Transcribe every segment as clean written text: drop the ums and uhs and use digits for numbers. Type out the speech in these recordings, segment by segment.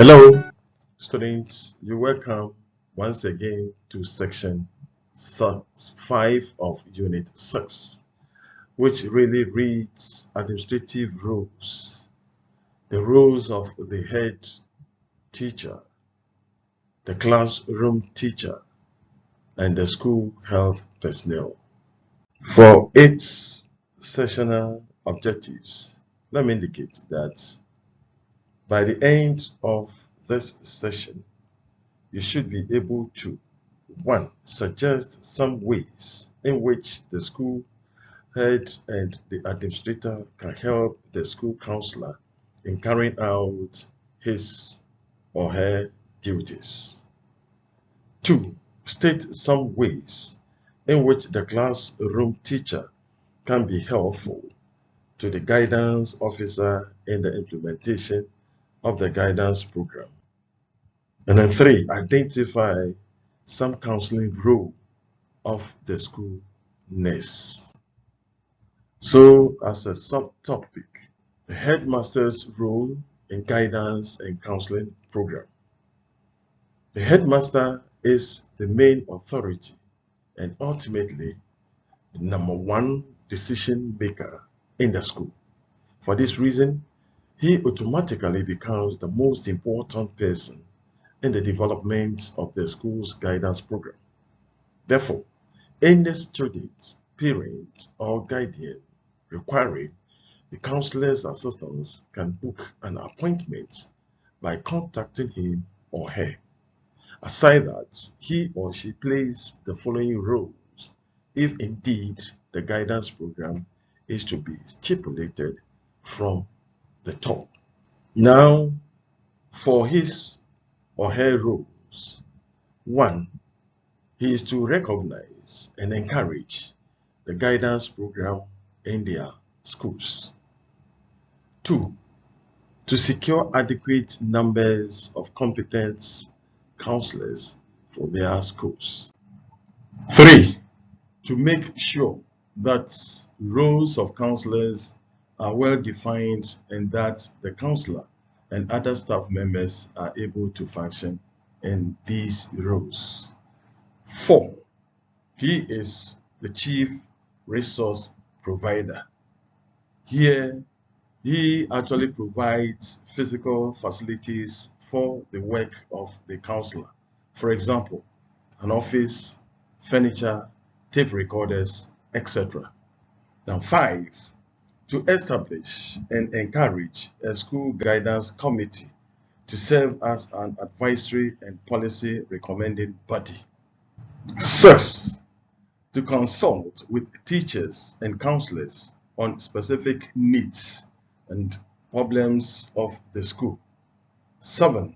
Hello, students. You're welcome once again to section 5 of Unit 6, which really reads administrative roles, the roles of the head teacher, the classroom teacher, and the school health personnel. For its sessional objectives, let me indicate that by the end of this session, you should be able to 1. Suggest some ways in which the school head and the administrator can help the school counselor in carrying out his or her duties. 2. State some ways in which the classroom teacher can be helpful to the guidance officer in the implementation of the guidance program. And then 3, identify some counseling role of the school nurse. So, as a subtopic, the headmaster's role in guidance and counseling program. The headmaster is the main authority and ultimately the number one decision maker in the school. For this reason, he automatically becomes the most important person in the development of the school's guidance program. Therefore, any student, parent, or guardian requiring the counselor's assistance can book an appointment by contacting him or her. Aside that, he or she plays the following roles if indeed the guidance program is to be stipulated from the top. Now, for his or her roles. 1. He is to recognize and encourage the guidance program in their schools. 2. To secure adequate numbers of competent counselors for their schools. 3. To make sure that roles of counselors are well defined and that the counselor and other staff members are able to function in these roles. 4. He is the chief resource provider. Here, he actually provides physical facilities for the work of the counselor. For example, an office, furniture, tape recorders, etc. Now 5. To establish and encourage a school guidance committee to serve as an advisory and policy recommending body. 6. To consult with teachers and counselors on specific needs and problems of the school. 7.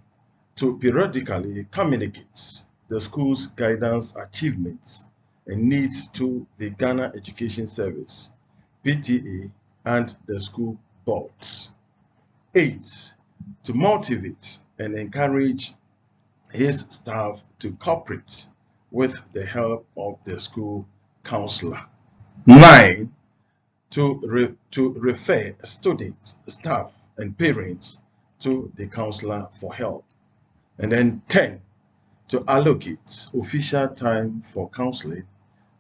To periodically communicate the school's guidance achievements and needs to the Ghana Education Service, PTA, and the school boards. 8. To motivate and encourage his staff to cooperate with the help of the school counselor. 9. To refer students, staff, and parents to the counselor for help. And then 10. To allocate official time for counseling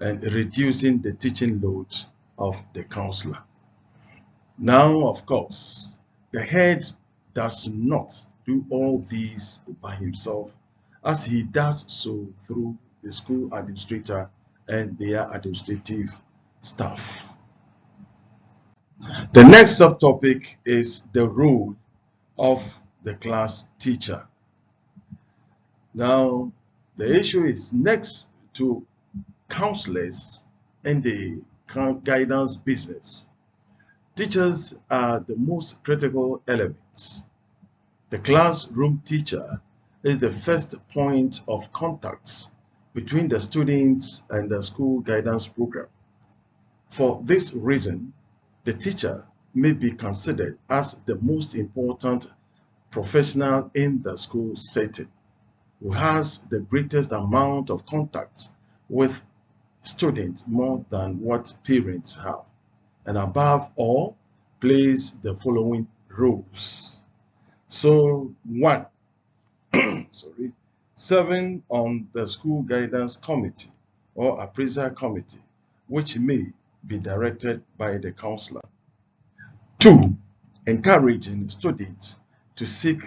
and reducing the teaching load of the counselor. Now, of course, the head does not do all these by himself, as he does so through the school administrator and their administrative staff. The next subtopic is the role of the class teacher. Now, the issue is next to counselors and the guidance business. Teachers are the most critical elements. The classroom teacher is the first point of contact between the students and the school guidance program. For this reason, the teacher may be considered as the most important professional in the school setting, who has the greatest amount of contact with students more than what parents have, and above all, plays the following roles. So, 1. sorry, serving on the school guidance committee or appraisal committee, which may be directed by the counselor. 2. Encouraging students to seek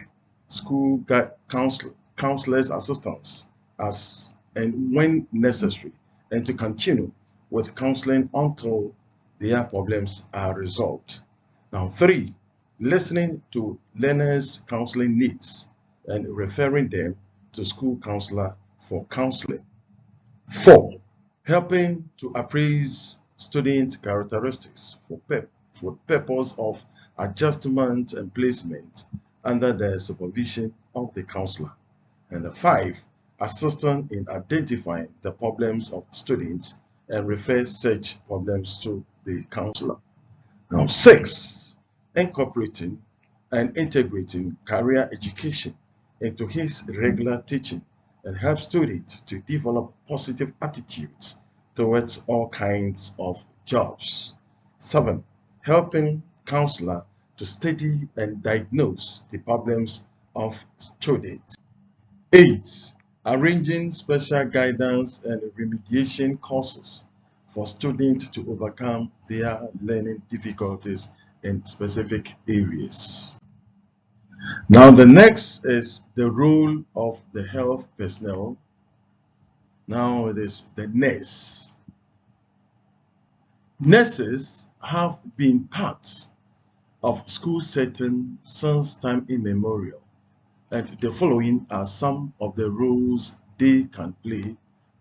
school counselors' assistance as and when necessary, and to continue with counseling until their problems are resolved. Now, 3. Listening to learners' counseling needs and referring them to school counselor for counseling. 4. Helping to appraise student characteristics for purpose of adjustment and placement under the supervision of the counselor. And 5. Assisting in identifying the problems of students and refer such problems to the counselor. Now, 6. Incorporating and integrating career education into his regular teaching and help students to develop positive attitudes towards all kinds of jobs. 7. Helping counselor to study and diagnose the problems of students. 8. Arranging special guidance and remediation courses for students to overcome their learning difficulties in specific areas. Now, the next is the role of the health personnel. Now it is the nurse. Nurses have been part of school setting since time immemorial, and the following are some of the roles they can play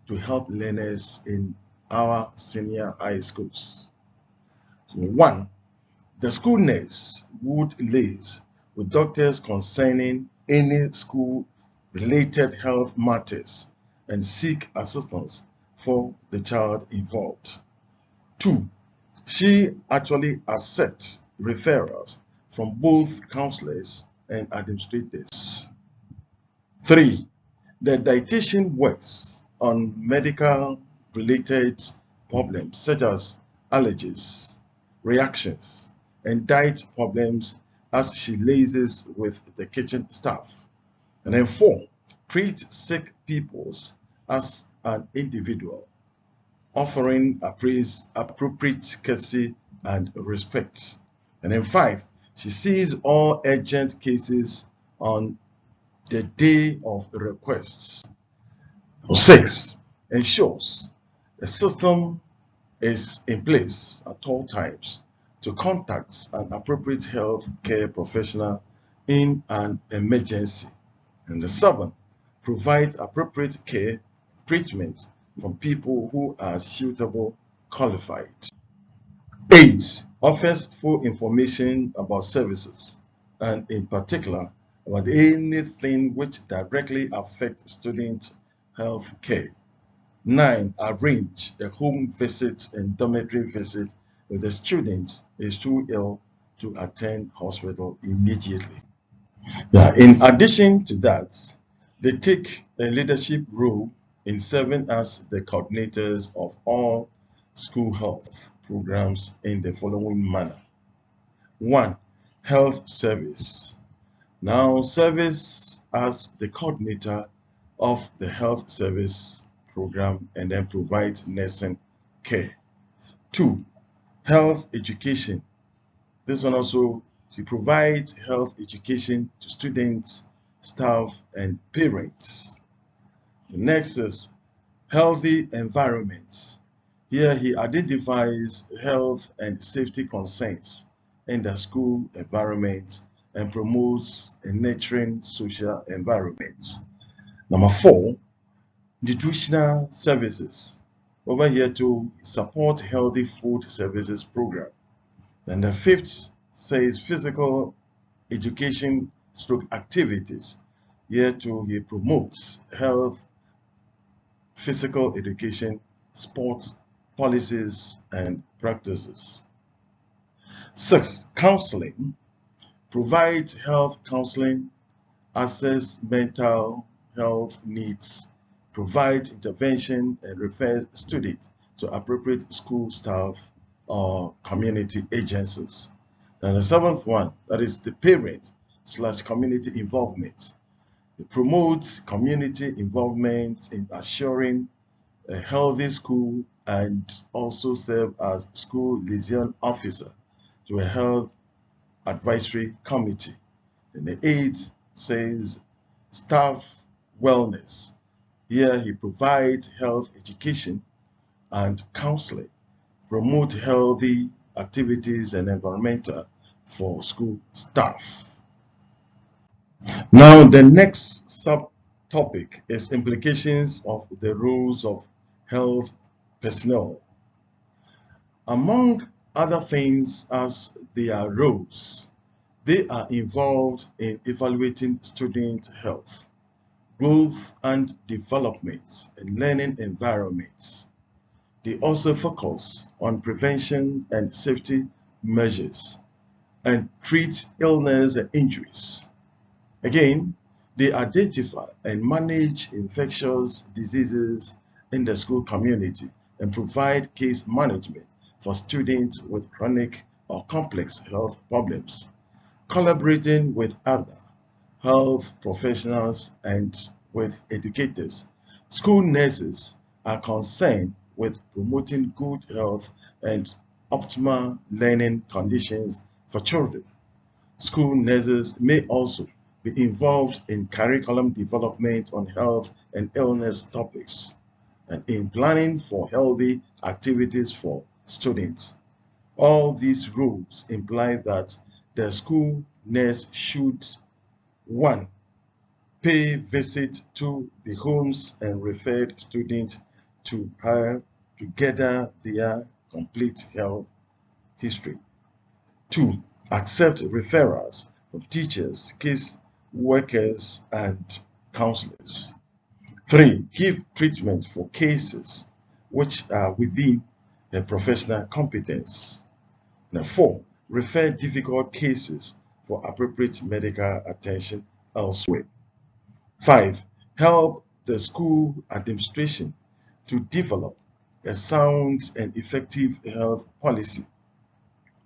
to help learners in our senior high schools. So 1. The school nurse would liaise with doctors concerning any school-related health matters and seek assistance for the child involved. 2. She actually accepts referrals from both counselors and administrators. 3. The dietitian works on medical-related problems such as allergies, reactions, and diet problems as she liaises with the kitchen staff. And then 4. Treat sick people as an individual, offering appropriate courtesy and respect. And then 5. She sees all urgent cases on the day of requests. 6. Ensures a system is in place at all times to contact an appropriate health care professional in an emergency. And 7. Provides appropriate care treatment from people who are suitable qualified. 8. Offers full information about services and in particular about anything which directly affects student health care. 9. Arrange a home visit and dormitory visit if the student is too ill to attend hospital immediately. Yeah, in addition to that, they take a leadership role in serving as the coordinators of all school health programs in the following manner. 1. Health service. Now, service as the coordinator of the health service program and then provide nursing care. 2. Health education. This one also, she provides health education to students, staff, and parents. The next is healthy environments. Here he identifies health and safety concerns in the school environment and promotes a nurturing social environment. Number 4, nutritional services. Over here to support healthy food services program. And the 5th says physical education stroke activities. Here too he promotes health, physical education, sports, policies, and practices. 6. Counseling. Provides health counseling, assess mental health needs, provide intervention, and refer students to appropriate school staff or community agencies. And the 7th one, that is the parent/community involvement. It promotes community involvement in assuring a healthy school and also serve as school liaison officer to a health advisory committee. And the 8 says staff wellness. Here he provides health education and counseling, promote healthy activities and environmental for school staff. Now, the next subtopic is implications of the roles of health personnel. Among other things as their roles, they are involved in evaluating student health, growth and development in learning environments. They also focus on prevention and safety measures and treat illness and injuries. Again, they identify and manage infectious diseases in the school community and provide case management for students with chronic or complex health problems, collaborating with other health professionals and with educators. School nurses are concerned with promoting good health and optimal learning conditions for children. School nurses may also be involved in curriculum development on health and illness topics and in planning for healthy activities for students. All these rules imply that the school nurse should 1. Pay visit to the homes and referred students to her to gather their complete health history. 2. Accept referrals from teachers, case workers, and counselors. 3. Give treatment for cases which are within their professional competence. Now, 4. Refer difficult cases for appropriate medical attention elsewhere. 5. Help the school administration to develop a sound and effective health policy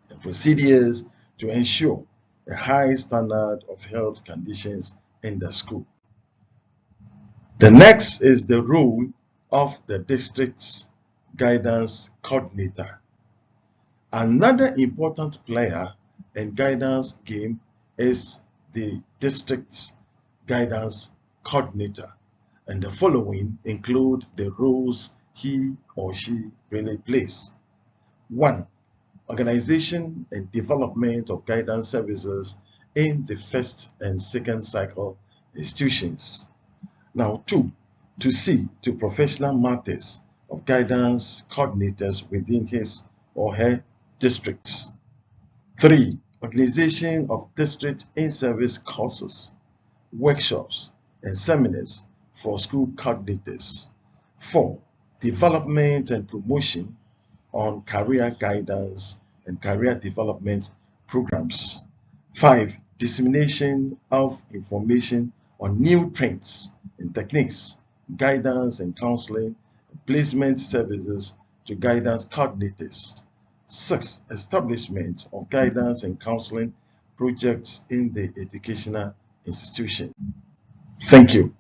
and procedures to ensure a high standard of health conditions in the school. The next is the role of the district's guidance coordinator. Another important player in guidance game is the district's guidance coordinator, and the following include the roles he or she really plays. 1. Organization and development of guidance services in the first and second cycle institutions. Now, 2. To see to professional matters of guidance coordinators within his or her districts. 3. Organization of district in-service courses, workshops, and seminars for school coordinators. 4. Development and promotion on career guidance and career development programs. 5. Dissemination of information on new trends and techniques, guidance and counseling, and placement services to guidance coordinators. 6. Establishment of guidance and counseling projects in the educational institution. Thank you.